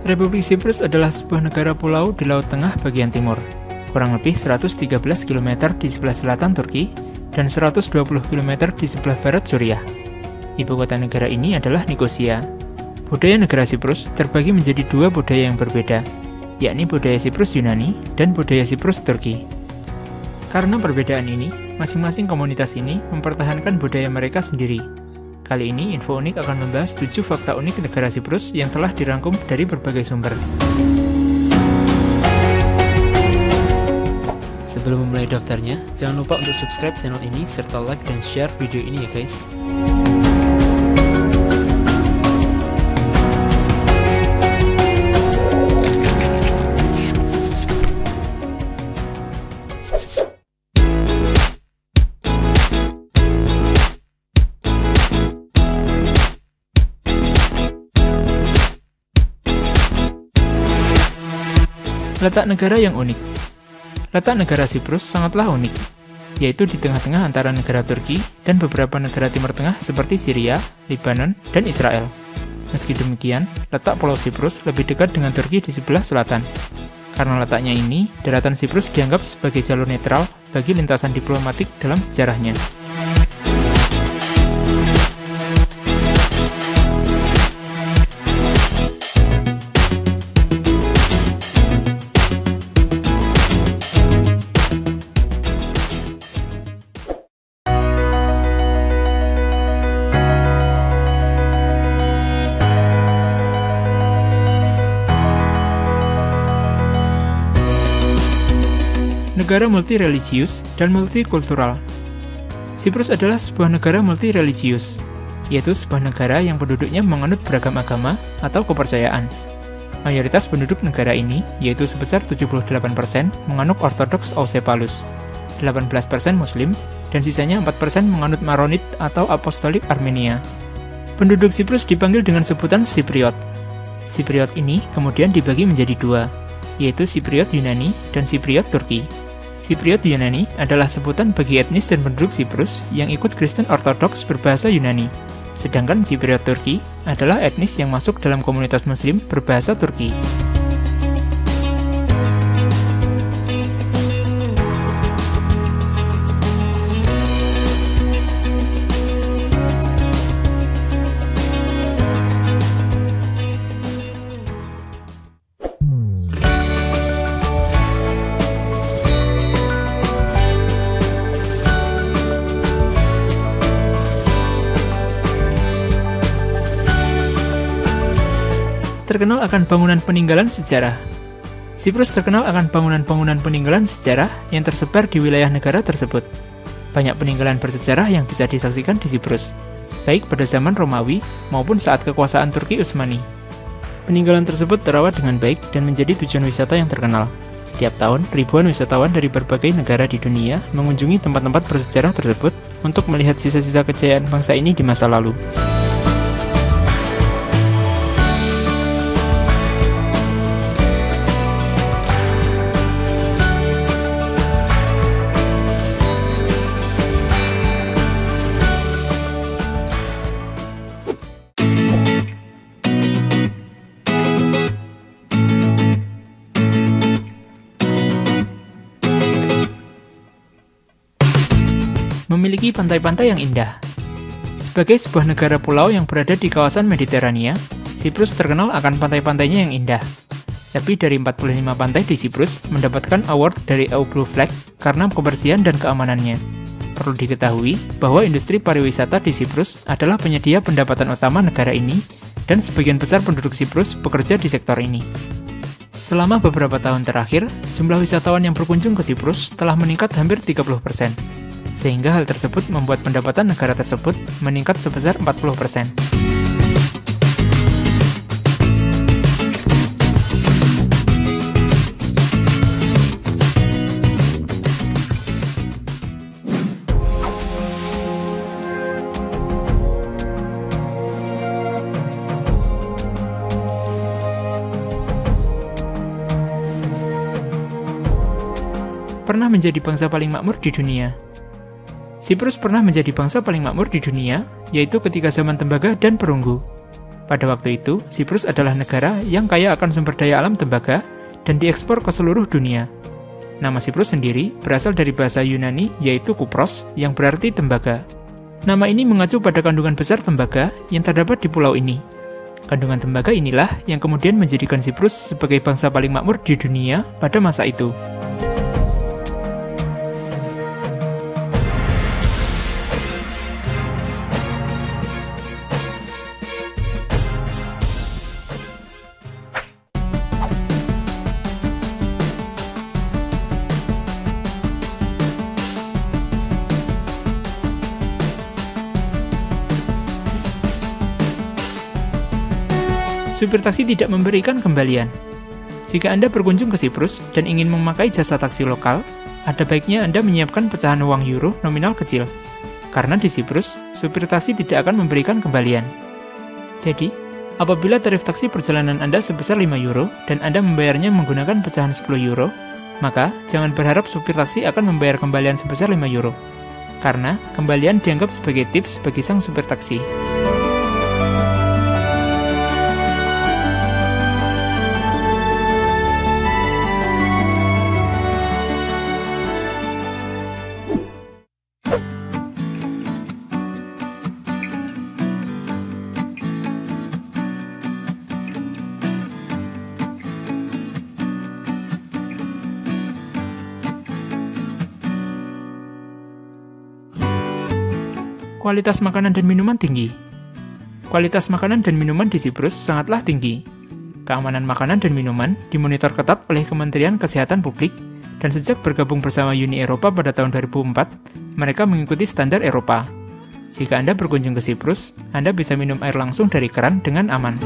Republik Siprus adalah sebuah negara pulau di Laut Tengah bagian timur, kurang lebih 113 km di sebelah selatan Turki dan 120 km di sebelah barat Suriah. Ibu kota negara ini adalah Nikosia. Budaya negara Siprus terbagi menjadi dua budaya yang berbeda, yakni budaya Siprus Yunani dan budaya Siprus Turki. Karena perbedaan ini, masing-masing komunitas ini mempertahankan budaya mereka sendiri. Kali ini, Info Unik akan membahas 7 fakta unik negara Siprus yang telah dirangkum dari berbagai sumber. Sebelum memulai daftarnya, jangan lupa untuk subscribe channel ini serta like dan share video ini ya guys. Letak negara yang unik. Letak negara Siprus sangatlah unik, yaitu di tengah-tengah antara negara Turki dan beberapa negara Timur Tengah seperti Syria, Lebanon, dan Israel. Meski demikian, letak Pulau Siprus lebih dekat dengan Turki di sebelah selatan. Karena letaknya ini, daratan Siprus dianggap sebagai jalur netral bagi lintasan diplomatik dalam sejarahnya. Negara multireligius dan multikultural. Siprus adalah sebuah negara multireligius, yaitu sebuah negara yang penduduknya menganut beragam agama atau kepercayaan. Mayoritas penduduk negara ini, yaitu sebesar 78%, menganut Ortodoks Aucephalus, 18% Muslim, dan sisanya 4% menganut Maronit atau Apostolik Armenia. Penduduk Siprus dipanggil dengan sebutan Sipriot. Sipriot ini kemudian dibagi menjadi dua, yaitu Sipriot Yunani dan Sipriot Turki. Sipriot Yunani adalah sebutan bagi etnis dan penduduk Siprus yang ikut Kristen Ortodoks berbahasa Yunani. Sedangkan Sipriot Turki adalah etnis yang masuk dalam komunitas Muslim berbahasa Turki. Terkenal akan bangunan peninggalan sejarah. Siprus terkenal akan bangunan-bangunan peninggalan sejarah yang tersebar di wilayah negara tersebut. Banyak peninggalan bersejarah yang bisa disaksikan di Siprus, baik pada zaman Romawi maupun saat kekuasaan Turki Utsmani. Peninggalan tersebut terawat dengan baik dan menjadi tujuan wisata yang terkenal. Setiap tahun, ribuan wisatawan dari berbagai negara di dunia mengunjungi tempat-tempat bersejarah tersebut untuk melihat sisa-sisa kejayaan bangsa ini di masa lalu. Memiliki pantai-pantai yang indah. Sebagai sebuah negara pulau yang berada di kawasan Mediterania, Siprus terkenal akan pantai-pantainya yang indah. Lebih dari 45 pantai di Siprus mendapatkan award dari EU Blue Flag karena kebersihan dan keamanannya. Perlu diketahui bahwa industri pariwisata di Siprus adalah penyedia pendapatan utama negara ini dan sebagian besar penduduk Siprus bekerja di sektor ini. Selama beberapa tahun terakhir, jumlah wisatawan yang berkunjung ke Siprus telah meningkat hampir 30%. Sehingga hal tersebut membuat pendapatan negara tersebut meningkat sebesar 40%. Pernah menjadi bangsa paling makmur di dunia. Siprus pernah menjadi bangsa paling makmur di dunia, yaitu ketika zaman tembaga dan perunggu. Pada waktu itu, Siprus adalah negara yang kaya akan sumber daya alam tembaga dan diekspor ke seluruh dunia. Nama Siprus sendiri berasal dari bahasa Yunani yaitu kupros yang berarti tembaga. Nama ini mengacu pada kandungan besar tembaga yang terdapat di pulau ini. Kandungan tembaga inilah yang kemudian menjadikan Siprus sebagai bangsa paling makmur di dunia pada masa itu. Supir taksi tidak memberikan kembalian. Jika Anda berkunjung ke Siprus dan ingin memakai jasa taksi lokal, ada baiknya Anda menyiapkan pecahan uang euro nominal kecil. Karena di Siprus, supir taksi tidak akan memberikan kembalian. Jadi, apabila tarif taksi perjalanan Anda sebesar 5 euro dan Anda membayarnya menggunakan pecahan 10 euro, maka jangan berharap supir taksi akan membayar kembalian sebesar 5 euro. Karena kembalian dianggap sebagai tips bagi sang supir taksi. Kualitas makanan dan minuman tinggi. Kualitas makanan dan minuman di Siprus sangatlah tinggi. Keamanan makanan dan minuman dimonitor ketat oleh Kementerian Kesehatan Publik, dan sejak bergabung bersama Uni Eropa pada tahun 2004, mereka mengikuti standar Eropa. Jika Anda berkunjung ke Siprus, Anda bisa minum air langsung dari keran dengan aman.